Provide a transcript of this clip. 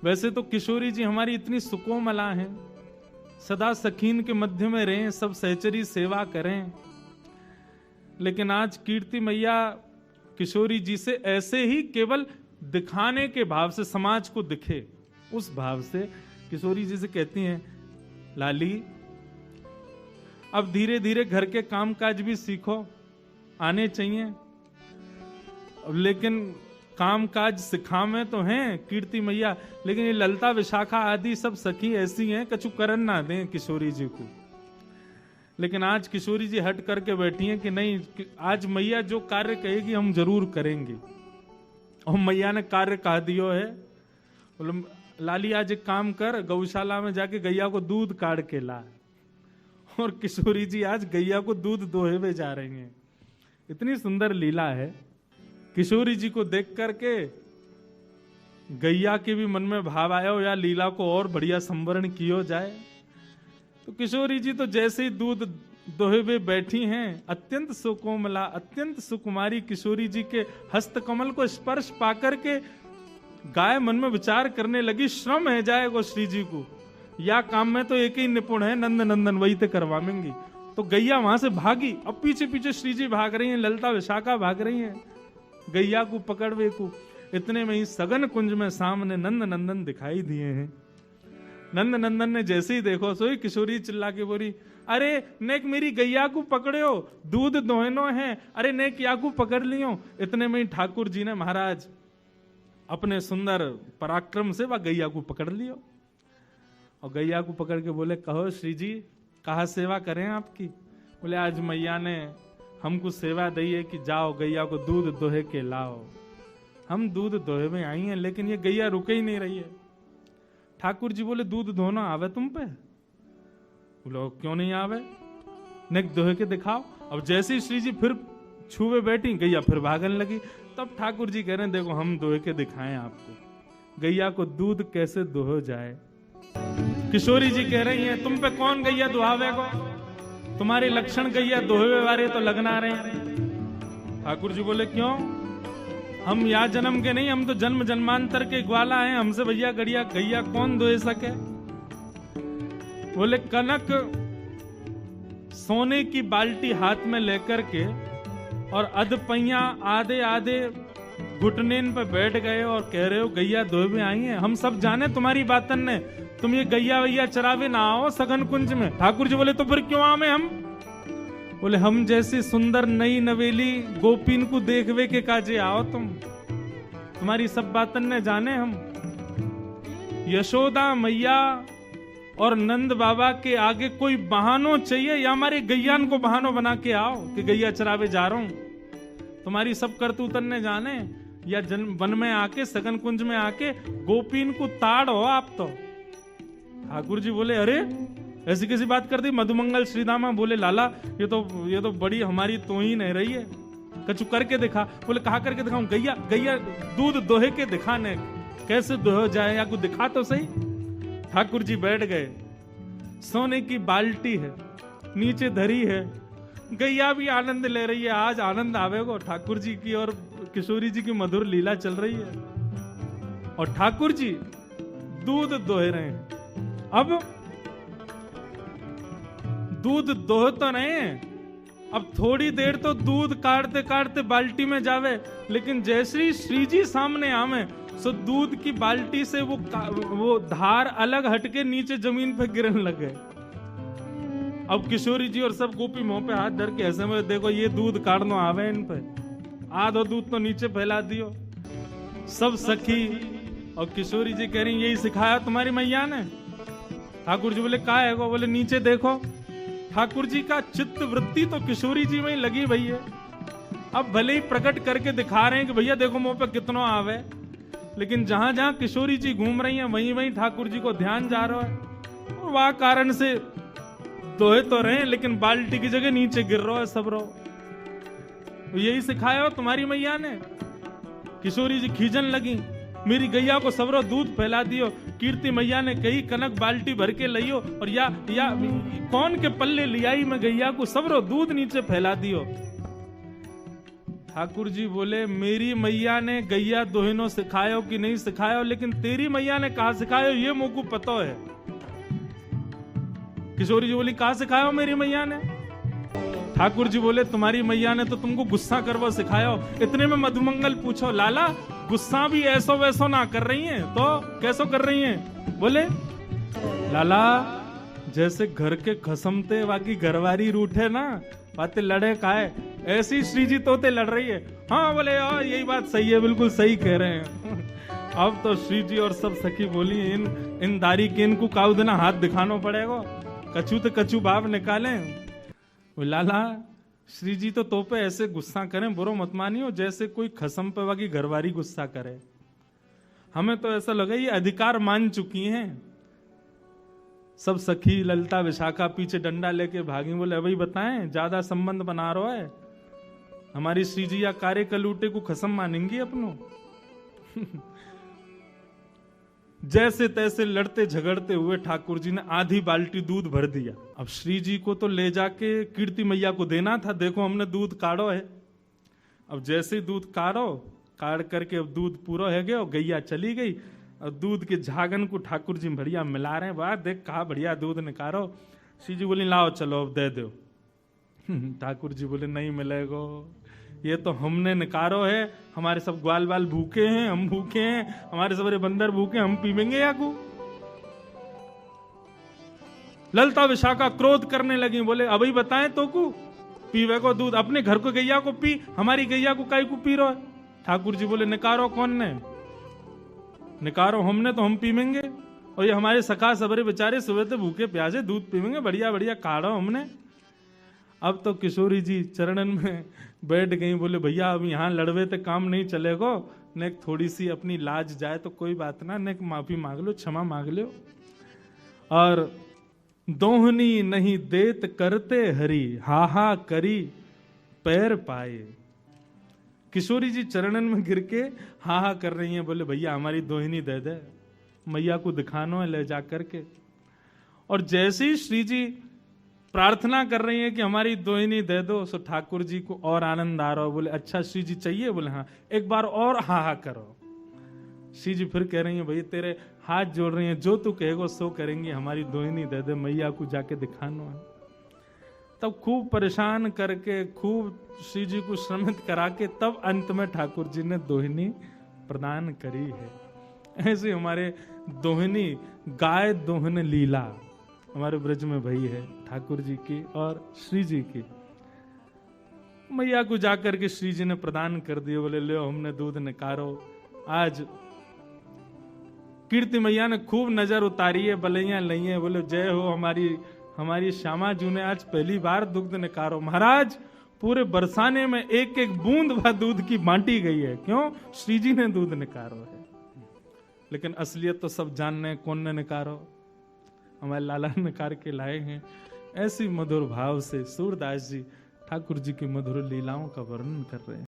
वैसे तो किशोरी जी हमारी इतनी सुकोमला हैं, सदा सखीन के मध्य में रहें, सब सहचरी सेवा करें, लेकिन आज कीर्ति मैया किशोरी जी से ऐसे ही केवल दिखाने के भाव से, समाज को दिखे उस भाव से किशोरी जी से कहती हैं, लाली अब धीरे धीरे घर के कामकाज भी सीखो, आने चाहिए, लेकिन कामकाज सिखावे तो हैं कीर्ति मैया, लेकिन ये ललता विशाखा आदि सब सखी ऐसी हैं कछु करन ना दें किशोरी जी को। लेकिन आज किशोरी जी हट करके बैठी हैं कि नहीं, आज मैया जो कार्य कहेगी हम जरूर करेंगे। और मैया ने कार्य कह दियो है, बोलो लाली आज एक काम कर, गौशाला में जाके गैया को दूध काट के ला। और किशोरी जी आज गैया को दूध दोहे में जा रही हैं। इतनी सुंदर लीला है। किशोरी जी को देख करके गैया के भी मन में भाव आया हो या लीला को और बढ़िया संवरण किया जाए। तो किशोरी जी तो जैसे ही दूध दोहे में बैठी हैं, अत्यंत सुकोमला, अत्यंत सुकुमारी किशोरी जी के हस्तकमल को स्पर्श पाकर के गाय मन में विचार करने लगी, श्रम है जाएगा श्री जी को, या काम में तो एक ही निपुण है, नंद नंदन वही ते करवाएंगी। तो गैया वहां से भागी, अब पीछे पीछे श्री जी भाग रही हैं, ललता विशाखा भाग रही हैं गैया को पकड़वे को। इतने में ही सघन कुंज में सामने नंद नंदन दिखाई दिए हैं। नंद नंदन ने जैसे ही देखो सोई किशोरी चिल्ला के बोली, अरे नेक मेरी गैया को पकड़ो, दूध दोहनो है, अरे नेक या को पकड़ लियो। इतने में ही ठाकुर जी ने महाराज अपने सुंदर पराक्रम से वह गैया को पकड़ लियो और गैया को पकड़ के बोले, कहो श्री जी कहा सेवा करें आपकी। बोले आज मैया ने हमको सेवा दी है कि जाओ गैया को दूध दोहे के लाओ। हम दूध दोहे में आई हैं, लेकिन ये गैया रुके ही नहीं रही है। ठाकुर जी बोले दूध धोना आवे तुम पे? बोलो क्यों नहीं आवे, नेक दोहे के दिखाओ। अब जैसे ही श्री जी फिर छुए बैठी, गैया फिर भागने लगी। तब ठाकुर जी कह रहे हैं, देखो हम दोहे के दिखाएं आपको, गैया को दूध कैसे दोहो जाए। किशोरी जी कह रही हैं, तुम पे कौन गैया दुहावे को, तुम्हारे लक्षण गैया दोहे वाले तो लगना रहे हैं। ठाकुर जी बोले क्यों, हम या जन्म के नहीं, हम तो जन्म जन्मांतर के ग्वाला हैं, हमसे भैया गड़िया गैया कौन दोहे सके। बोले कनक सोने की बाल्टी हाथ में लेकर के और अधपैया आधे आधे घुटनेन पे बैठ गए और कह रहे हो गैया दोहे में आई हैं। हम सब जाने तुम्हारी बातन ने, तुम ये गैया वैया चरावे ना आओ सघन कुंज में। ठाकुर जी बोले तो फिर क्यों आवे हम। बोले हम जैसी सुंदर नई नवेली गोपीन को देखवे के काजे आओ तुम, तुम्हारी सब बातन ने जाने हम। यशोदा मैया और नंद बाबा के आगे कोई बहानो चाहिए या हमारे गैयान को बहानो बना के आओ कि गैया चरावे जा रहा हूं। तुम्हारी सब करतूतन ने जाने, या वन में आके सघन कुंज में आके गोपीन को ताड़ हो आप तो। ठाकुर जी बोले अरे ऐसी कैसी बात कर दी मधुमंगल श्रीदामा। बोले लाला ये तो बड़ी हमारी तोहीन है रही है, कछु करके दिखा। बोले कहा करके दिखाऊं, गैया गैया दूध दोहे के दिखाने, कैसे दोहे जाए या कुछ दिखा तो सही। ठाकुर जी बैठ गए, सोने की बाल्टी है नीचे धरी है, गैया भी आनंद ले रही है। आज आनंद आवेगो ठाकुर जी की और किशोरी जी की मधुर लीला चल रही है और ठाकुर जी दूध दोहे रहे हैं। अब दूध दोह तो नहीं, अब थोड़ी देर तो दूध काटते काटते बाल्टी में जावे, लेकिन जैसे ही श्री जी सामने आवे सो दूध की बाल्टी से वो धार अलग हटके नीचे जमीन पे गिरने लगे। अब किशोरी जी और सब गोपी मुंह पे हाथ धर के ऐसे में, देखो ये दूध काटनो आवे इन पे, आधो दूध तो नीचे फैला दियो। सब सखी और किशोरी जी कह रही यही सिखाया तुम्हारी मैया ने। ठाकुर जी बोले का है वो। बोले नीचे देखो। ठाकुर जी का चित्त वृत्ति तो किशोरी जी में ही लगी भई है। अब भले ही प्रकट करके दिखा रहे हैं कि भैया देखो मुंह पे कितना आवे, लेकिन जहां जहां किशोरी जी घूम रही हैं वहीं वहीं ठाकुर जी को ध्यान जा रहा है। और वह कारण से दोहे तो रहे लेकिन बाल्टी की जगह नीचे गिर रहा है सब रो। तो यही सिखाया हो तुम्हारी मैया ने। किशोरी जी खींचन लगी, मेरी गैया को सबरो दूध फैला दियो। कीर्ति मैया ने कही कनक बाल्टी भर के लियो और या कौन के पल्ले लियाई में गैया को सबरो दूध नीचे फैला दियो। ठाकुर जी बोले मेरी मैया ने गैया दोहिनो सिखायो कि नहीं सिखायो, लेकिन तेरी मैया ने कहा सिखायो ये मुझको पता है। किशोरी जी बोली कहा सिखायो मेरी मैया ने? ठाकुर जी बोले तुम्हारी मैया ने तो तुमको गुस्सा करवा सिखायो। इतने में मधुमंगल पूछो लाला गुस्सा भी ऐसो वैसो ना कर रही हैं तो कैसो कर रही हैं? बोले लाला जैसे घर के खसमते बाकी घरवारी रूठे ना बातें लड़े काहे, ऐसी श्री जी तोते लड़ रही है। हाँ बोले यही बात सही है, बिल्कुल सही कह रहे हैं। अब तो श्री जी और सब सखी बोली इन दारी के इनको काउ देना हाथ दिखाना पड़ेगा, कछू तो कछू भाव निकाले। लाला श्री जी तो पे ऐसे गुस्सा करें बुरो मत मानियो जैसे कोई खसम पे बाकी घरवारी गुस्सा करे। हमें तो ऐसा लगा ये अधिकार मान चुकी हैं। सब सखी ललिता विशाखा पीछे डंडा लेके भागी। बोले अभी बताएं ज्यादा संबंध बना रहा है, हमारी श्री जी या कार्य कलूटे को खसम मानेंगी अपनों। जैसे तैसे लड़ते झगड़ते हुए ठाकुर जी ने आधी बाल्टी दूध भर दिया। अब श्री जी को तो ले जाके कीर्ति मैया को देना था। देखो हमने दूध काढ़ो है। अब जैसे दूध काढ़ करके अब दूध पूरा है गया और गैया चली गई और दूध के झागन को ठाकुर जी बढ़िया मिला रहे हैं। वाह देख कहा बढ़िया दूध निकालो। श्री जी बोली लाओ चलो अब दे दो। ठाकुर जी बोले नहीं मिलेगो, ये तो हमने निकारो है, हमारे सब ग्वाल बाल भूखे हैं, हम भूखे हैं, हमारे सबरे बंदर भूखे, हम पीवेंगे या को? ललिता विशाखा क्रोध करने लगी। बोले अभी बताएं तो को पीवे को दूध, अपने घर को गैया को पी, हमारी गैया को काई को पी रहा है? ठाकुर जी बोले निकारो कौन ने? निकारो हमने तो हम पीवेंगे, और ये हमारे सखा सबरे बेचारे सुबह से भूखे प्यासे दूध पीवेंगे, बढ़िया बढ़िया काढ़ो हमने। अब तो किशोरी जी चरणन में बैठ गई। बोले भैया अब यहाँ लड़वे तो काम नहीं चलेगा, ने थोड़ी सी अपनी लाज जाए तो कोई बात ना, ने माफी मांग लो, क्षमा मांग लो। और दोहनी नहीं देत करते हरी, हाहा करी पैर पाए। किशोरी जी चरणन में गिर के हाहा कर रही हैं। बोले भैया हमारी दोहिनी दे दे, मैया को दिखानो है ले जा करके। और जैसे ही श्री जी प्रार्थना कर रही है कि हमारी दोहिनी दे दो, सो ठाकुर जी को और आनंद आ रहा हो। बोले अच्छा श्री जी चाहिए? बोले हाँ, एक बार और हाहा करो। श्री जी फिर कह रही है भैया तेरे हाथ जोड़ रही हैं, जो तू कहेगो सो करेंगे, हमारी दोहिनी दे दे, मैया को जाके दिखाना है। तब खूब परेशान करके खूब श्री जी को श्रमित करा के तब अंत में ठाकुर जी ने दोहिनी प्रदान करी है। ऐसे हमारे दोहिनी गाय दोहन लीला हमारे ब्रज में भई है ठाकुर जी की और श्री जी की। मैया को जाकर के श्री जी ने प्रदान कर दिए। बोले लो हमने दूध निकारो। आज कीर्ति मैया ने खूब नजर उतारी है, बलैया लई है। बोले जय हो हमारी श्यामा जू ने आज पहली बार दुग्ध निकारो। महाराज पूरे बरसाने में एक एक बूंद व दूध की बांटी गई है। क्यों? श्री जी ने दूध निकारो है। लेकिन असलियत तो सब जानने कौन ने निकारो, हमारे लाला निकार के लाए हैं। ऐसी मधुर भाव से सूरदास जी ठाकुर जी की मधुर लीलाओं का वर्णन कर रहे हैं।